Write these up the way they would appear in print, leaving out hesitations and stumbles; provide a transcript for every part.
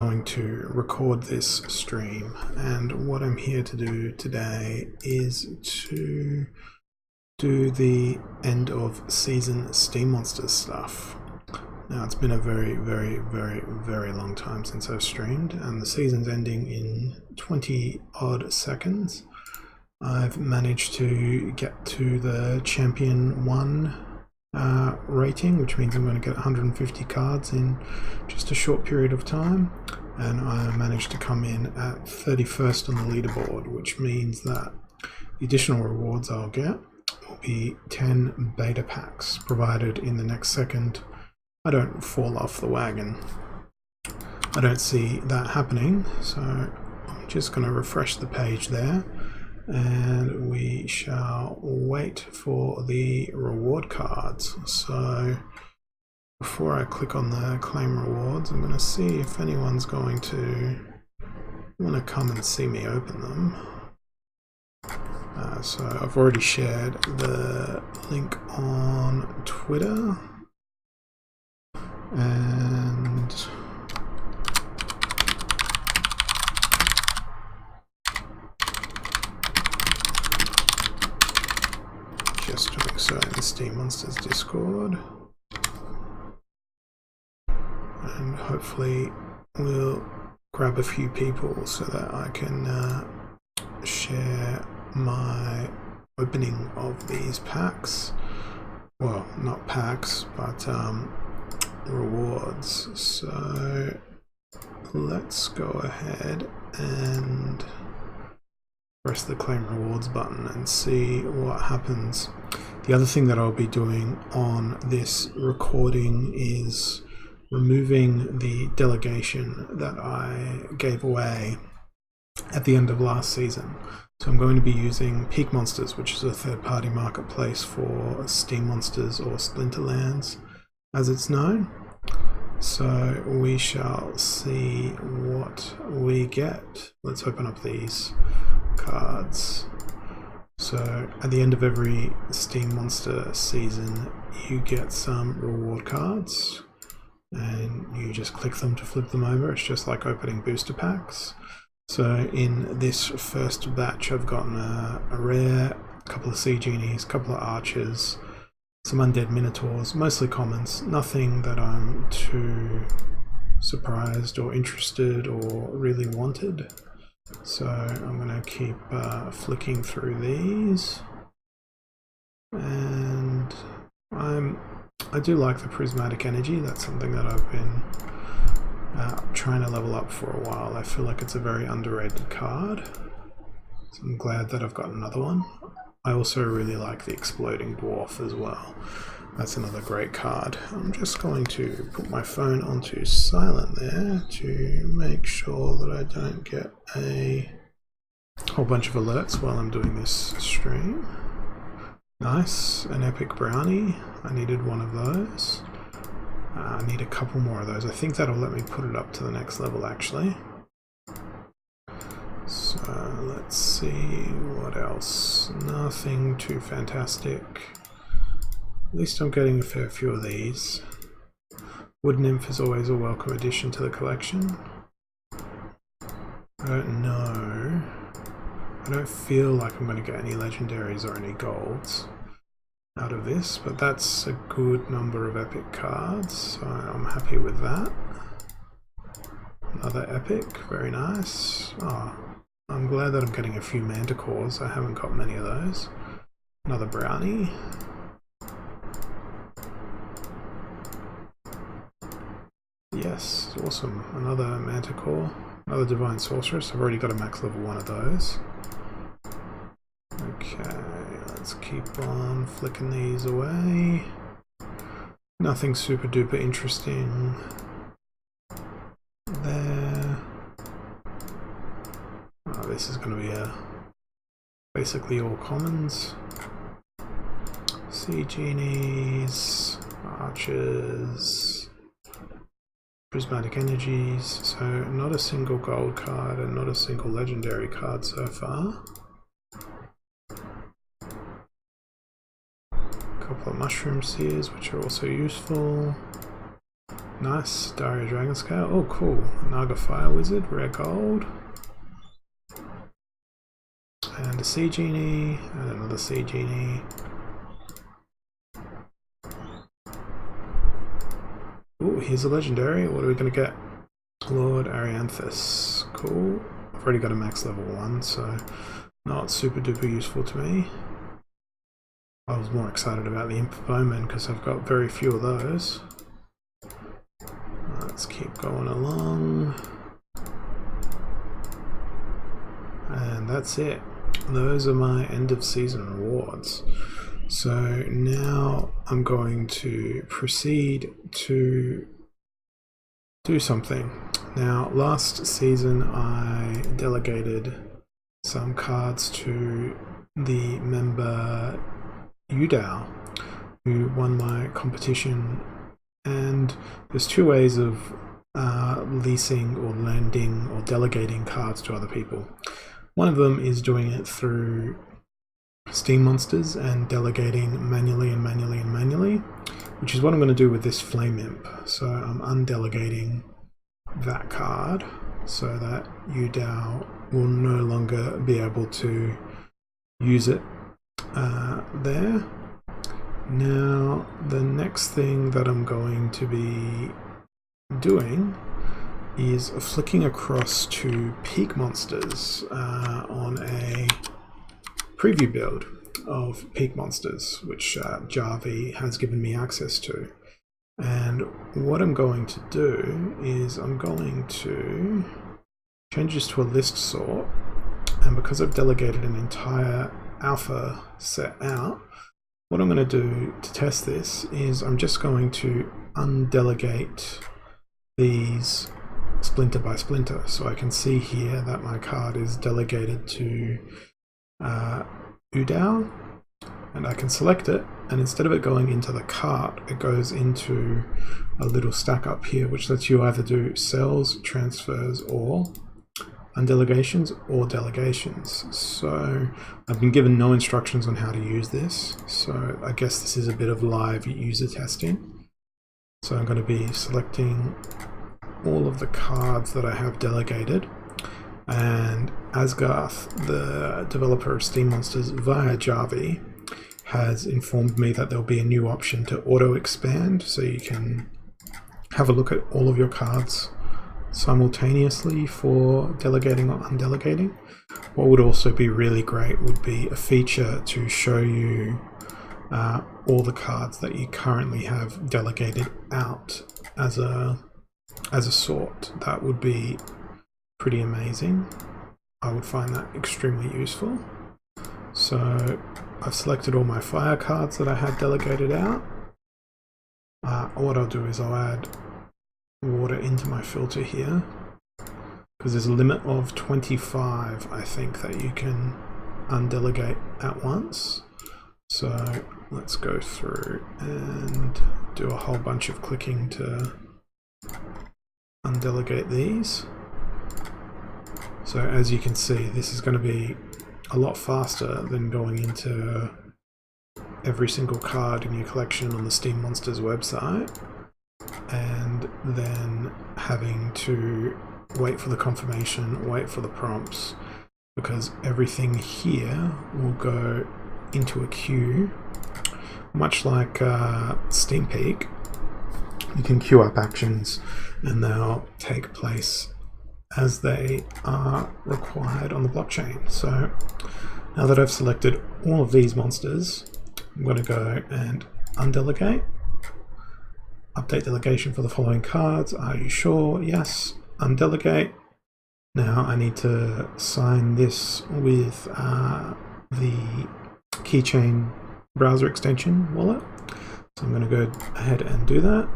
Going to record this stream, and what I'm here to do today is to do the end of season Steem Monsters stuff. Now it's been a very long time since I've streamed, and the season's ending in 20 odd seconds. I've managed to get to the Champion 1 rating, which means I'm going to get 150 cards in just a short period of time, and I managed to come in at 31st on the leaderboard, which means that the additional rewards I'll get will be 10 beta packs, provided in the next second I don't fall off the wagon. I don't see that happening, so I'm just going to refresh the page there, and we shall wait for the reward cards. So before I click on the claim rewards, I'm going to see if anyone's going to want to come and see me open them. So I've already shared the link on Twitter, and just doing so in the Steem Monsters Discord, and hopefully we'll grab a few people so that I can share my opening of these packs. Well, not packs, but rewards. So let's go ahead and press the claim rewards button and see what happens. The other thing that I'll be doing on this recording is removing the delegation that I gave away at the end of last season. So I'm going to be using Peakmonsters, which is a third-party marketplace for Steem Monsters, or Splinterlands as it's known. So we shall see what we get. Let's open up these cards. So at the end of every Steem Monster season, you get some reward cards, and you just click them to flip them over. It's just like opening booster packs. So in this first batch, I've gotten a rare, a couple of sea genies, a couple of archers, some undead minotaurs, mostly commons, nothing that I'm too surprised or interested or really wanted. So I'm going to keep flicking through these, and I do like the prismatic energy. That's something that I've been trying to level up for a while. I feel like it's a very underrated card, so I'm glad that I've got another one. I also really like the exploding dwarf as well. That's another great card. I'm just going to put my phone onto silent there to make sure that I don't get a whole bunch of alerts while I'm doing this stream. Nice, an epic brownie. I needed one of those. I need a couple more of those. I think that'll let me put it up to the next level actually. So let's see what else. Nothing too fantastic. At least I'm getting a fair few of these. Wood Nymph is always a welcome addition to the collection. I don't know. I don't feel like I'm going to get any legendaries or any golds out of this, but that's a good number of epic cards, so I'm happy with that. Another epic, very nice. Oh, I'm glad that I'm getting a few manticores. I haven't got many of those. Another brownie. Yes, awesome. Another manticore. Another divine sorceress. I've already got a max level 1 of those. Okay, let's keep on flicking these away. Nothing super duper interesting there. Oh, this is going to be basically all commons. Sea genies, archers, prismatic energies. So not a single gold card and not a single legendary card so far. Couple of mushroom seers, which are also useful. Nice, Dario Dragon Scale. Oh, cool. Naga Fire Wizard, rare gold. And a Sea Genie, and another Sea Genie. Oh, here's a legendary. What are we going to get? Lord Arianthus. Cool. I've already got a max level 1, so not super duper useful to me. I was more excited about the Imp of Bowman because I've got very few of those. Let's keep going along. And that's it. Those are my end of season rewards. So now I'm going to proceed to do something. Now, last season I delegated some cards to the member Udao, who won my competition, and there's two ways of leasing or lending or delegating cards to other people. One of them is doing it through Steem Monsters and delegating manually, which is what I'm going to do with this Flame Imp. So I'm undelegating that card so that Udao will no longer be able to use it there. Now, the next thing that I'm going to be doing is flicking across to Peakmonsters on a preview build of Peakmonsters, which Jarvi has given me access to. And what I'm going to do is I'm going to change this to a list sort, and because I've delegated an entire alpha set out, what I'm going to do to test this is I'm just going to undelegate these splinter by splinter. So I can see here that my card is delegated to Udao, and I can select it, and instead of it going into the cart, it goes into a little stack up here, which lets you either do sells, transfers, or undelegations or delegations. So I've been given no instructions on how to use this, so I guess this is a bit of live user testing. So I'm going to be selecting all of the cards that I have delegated, and Asgarth, the developer of Steem Monsters via Jarvi, has informed me that there'll be a new option to auto expand, so you can have a look at all of your cards simultaneously for delegating or undelegating. What would also be really great would be a feature to show you all the cards that you currently have delegated out as a sort. That would be pretty amazing. I would find that extremely useful. So I've selected all my fire cards that I had delegated out. What I'll do is I'll add water into my filter here, because there's a limit of 25, I think, that you can undelegate at once. So let's go through and do a whole bunch of clicking to undelegate these. So as you can see, this is going to be a lot faster than going into every single card in your collection on the Steem Monsters website and then having to wait for the confirmation, wait for the prompts, because everything here will go into a queue, much like Steem Peak. You can queue up actions and they'll take place as they are required on the blockchain. So now that I've selected all of these monsters, I'm going to go and undelegate. Update delegation for the following cards. Are you sure? Yes. Undelegate. Now I need to sign this with the keychain browser extension wallet. So I'm going to go ahead and do that.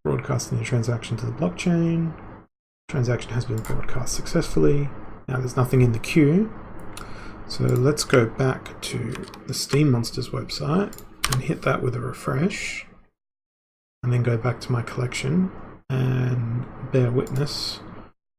Broadcasting the transaction to the blockchain. Transaction has been broadcast successfully. Now there's nothing in the queue. So let's go back to the Steem Monsters website and hit that with a refresh. And then go back to my collection and bear witness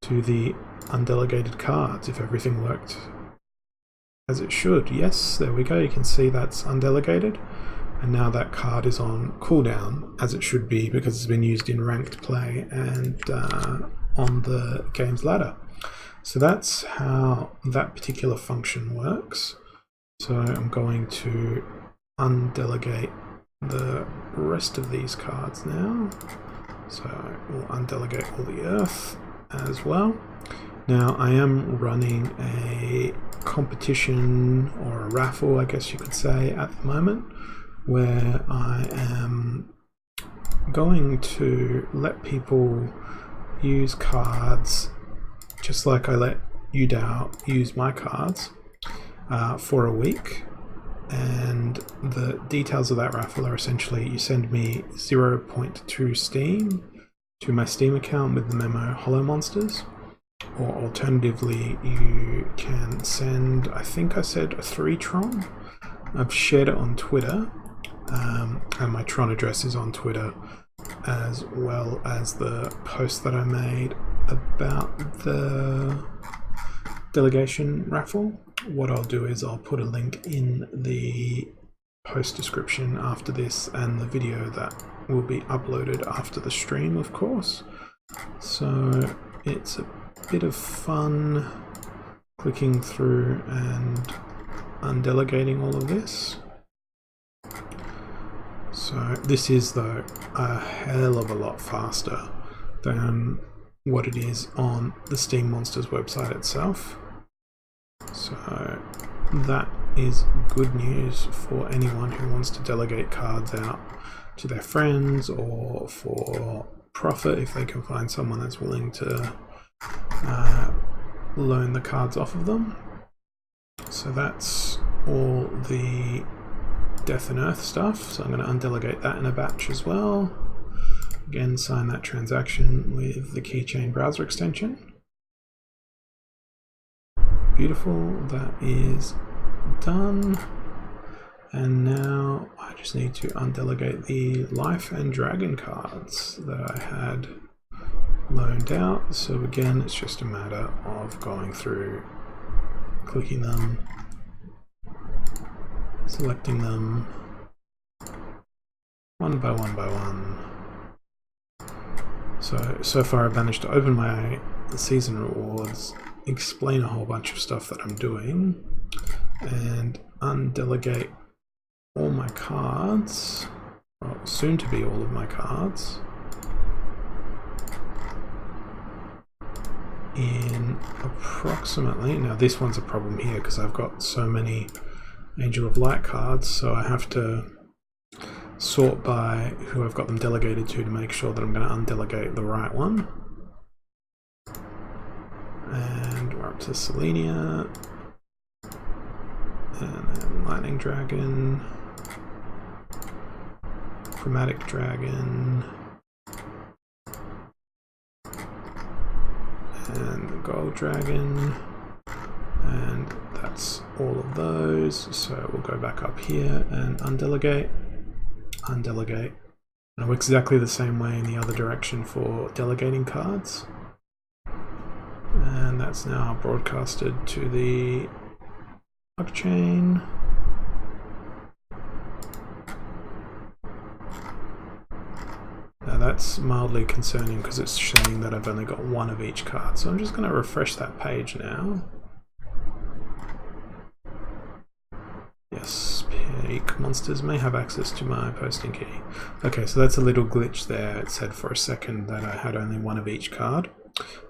to the undelegated cards if everything worked as it should. Yes, there we go. You can see that's undelegated. and now that card is on cooldown, as it should be, because it's been used in ranked play and on the game's ladder. So that's how that particular function works. So I'm going to undelegate the rest of these cards now. So we'll undelegate all the earth as well. Now I am running a competition or a raffle, I guess you could say, at the moment, where I am going to let people use cards just like I let you use my cards for a week. And the details of that raffle are essentially you send me 0.2 Steem to my Steam account with the memo Hollow Monsters, or alternatively you can send, I think I said 3 TRON. I've shared it on Twitter, and my TRON address is on Twitter, as well as the post that I made about the delegation raffle. What I'll do is I'll put a link in the post description after this, and the video that will be uploaded after the stream, of course. So it's a bit of fun clicking through and undelegating all of this. So this is, though, a hell of a lot faster than what it is on the Steem Monsters website itself. So that is good news for anyone who wants to delegate cards out to their friends, or for profit if they can find someone that's willing to loan the cards off of them. So that's all the Death and Earth stuff. So I'm going to undelegate that in a batch as well. Again, sign that transaction with the keychain browser extension. Beautiful, that is done. And now I just need to undelegate the Life and Dragon cards that I had loaned out. So again, it's just a matter of going through, clicking them, selecting them one by one by one. So far I've managed to open my season rewards, explain a whole bunch of stuff that I'm doing, and undelegate all my cards, well, soon to be all of my cards, in approximately, now this one's a problem here because I've got so many Angel of Light cards, so I have to sort by who I've got them delegated to make sure that I'm going to undelegate the right one. And we're up to Selenia, and then Lightning Dragon, Chromatic Dragon, and the Gold Dragon, and that's all of those. So we'll go back up here and undelegate, undelegate, and it works exactly the same way in the other direction for delegating cards. And that's now broadcasted to the blockchain. Now that's mildly concerning because it's showing that I've only got one of each card. So I'm just going to refresh that page now. Yes, Peakmonsters may have access to my posting key. Okay, so that's a little glitch there. It said for a second that I had only one of each card.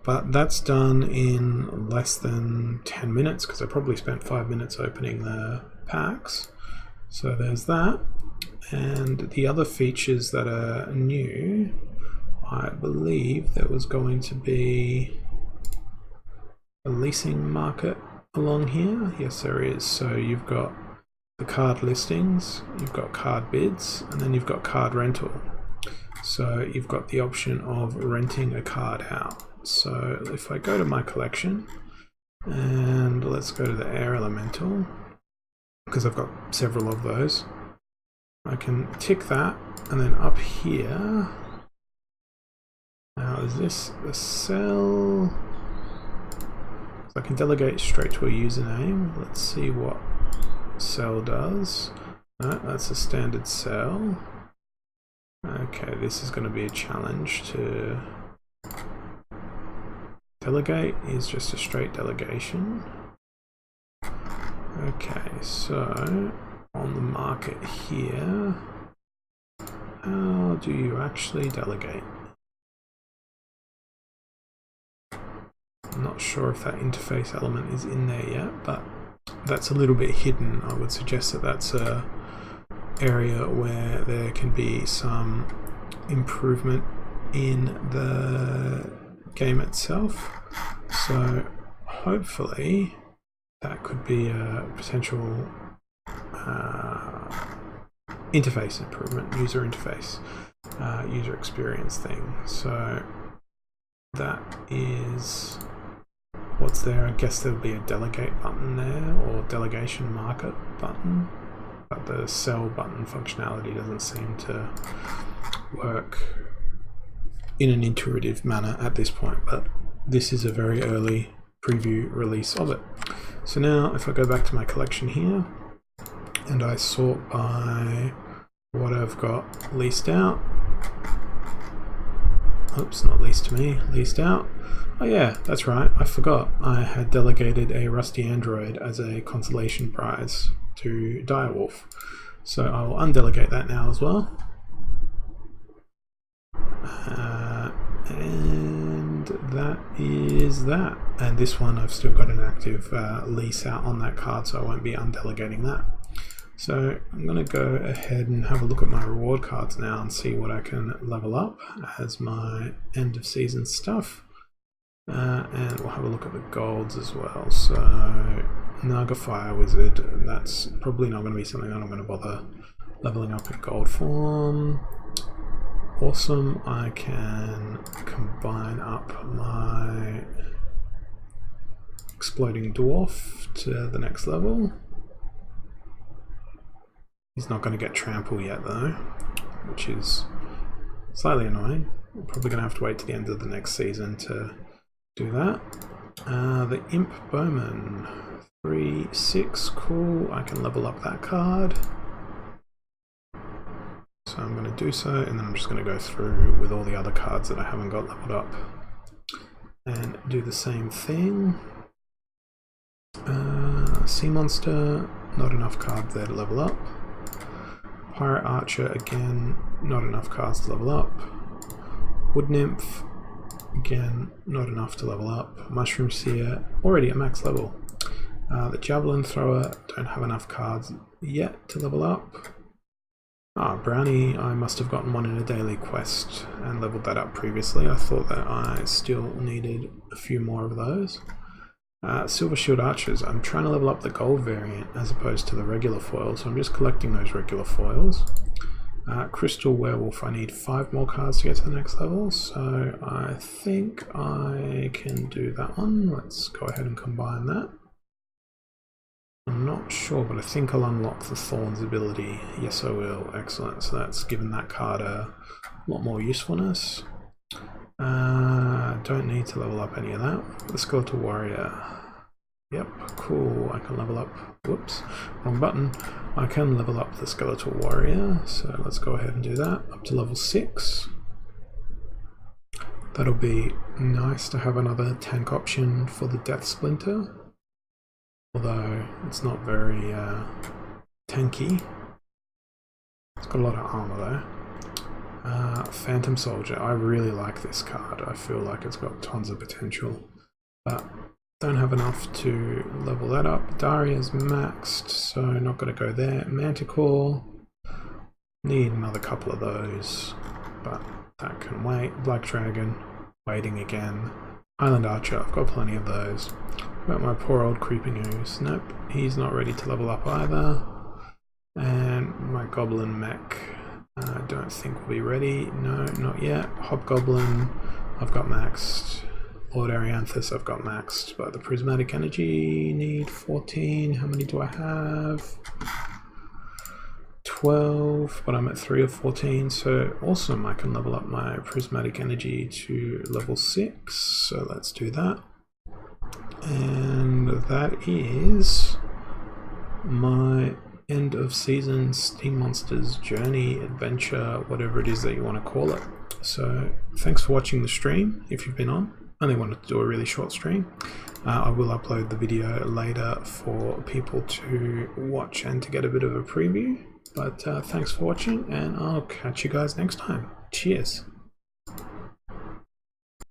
But that's done in less than 10 minutes because I probably spent 5 minutes opening the packs. So there's that. And the other features that are new, I believe there was going to be a leasing market along here. Yes, there is. So you've got the card listings, you've got card bids, and then you've got card rental. So you've got the option of renting a card out. So if I go to my collection, and let's go to the air elemental, because I've got several of those, I can tick that, and then up here, now is this a cell? So I can delegate straight to a username. Let's see what cell does. That's a standard cell. Okay, this is going to be a challenge to delegate. Is just a straight delegation. Okay, so on the market here, how do you actually delegate? I'm not sure if that interface element is in there yet, but that's a little bit hidden. I would suggest that that's a area where there can be some improvement in the game itself. So hopefully that could be a potential interface improvement, user interface, user experience thing. So that is what's there. I guess there'll be a delegate button there, or delegation market button, but the cell button functionality doesn't seem to work in an intuitive manner at this point, but this is a very early preview release of it. So now if I go back to my collection here and I sort by what I've got leased out, oops, not leased to me, leased out. Oh yeah, that's right, I forgot. I had delegated a rusty android as a consolation prize to Direwolf. So I will undelegate that now as well. And that is that. And this one I've still got an active lease out on that card, so I won't be undelegating that. So I'm going to go ahead and have a look at my reward cards now and see what I can level up as my end of season stuff. And we'll have a look at the golds as well. So Naga Fire Wizard, that's probably not going to be something that I'm going to bother leveling up in gold form. Awesome, I can combine up my Exploding Dwarf to the next level. He's not going to get trample yet though, which is slightly annoying. We're probably going to have to wait to the end of the next season to do that. The Imp Bowman, 3/6, cool. I can level up that card. So I'm going to do so, and then I'm just going to go through with all the other cards that I haven't got leveled up and do the same thing. Sea Monster, not enough cards there to level up. Pirate Archer, again, not enough cards to level up. Wood Nymph, again, not enough to level up. Mushroom Seer, already at max level. The Javelin Thrower, don't have enough cards yet to level up. Brownie, I must have gotten one in a daily quest and leveled that up previously. I thought that I still needed a few more of those. Silver Shield Archers, I'm trying to level up the gold variant as opposed to the regular foils, so I'm just collecting those regular foils. Crystal Werewolf, I need 5 more cards to get to the next level, so I think I can do that one. Let's go ahead and combine that. I'm not sure, but I think I'll unlock the Thorns ability. Yes, I will. Excellent. So that's given that card a lot more usefulness. Don't need to level up any of that. The Skeletal Warrior. Yep, cool. I can level up. Whoops, wrong button. I can level up the Skeletal Warrior. So let's go ahead and do that. Up to level 6. That'll be nice to have another tank option for the Death Splinter. Although it's not very tanky. It's got a lot of armor though. Phantom Soldier, I really like this card. I feel like it's got tons of potential, but don't have enough to level that up. Daria's maxed, so not going to go there. Manticore, need another couple of those, but that can wait. Black Dragon, waiting again. Island Archer, I've got plenty of those. About my poor old Creeping Ooze. Nope, he's not ready to level up either. And my Goblin Mech, I don't think will be ready. No, not yet. Hobgoblin, I've got maxed. Lord Arianthus, I've got maxed. But the Prismatic Energy, need 14. How many do I have? 12, but I'm at 3 of 14, so awesome. I can level up my Prismatic Energy to level 6, so let's do that. And that is my end of season Steem Monsters journey, adventure, whatever it is that you want to call it. So thanks for watching the stream. If you've been on, I only wanted to do a really short stream. I will upload the video later for people to watch and to get a bit of a preview. But thanks for watching, and I'll catch you guys next time. Cheers.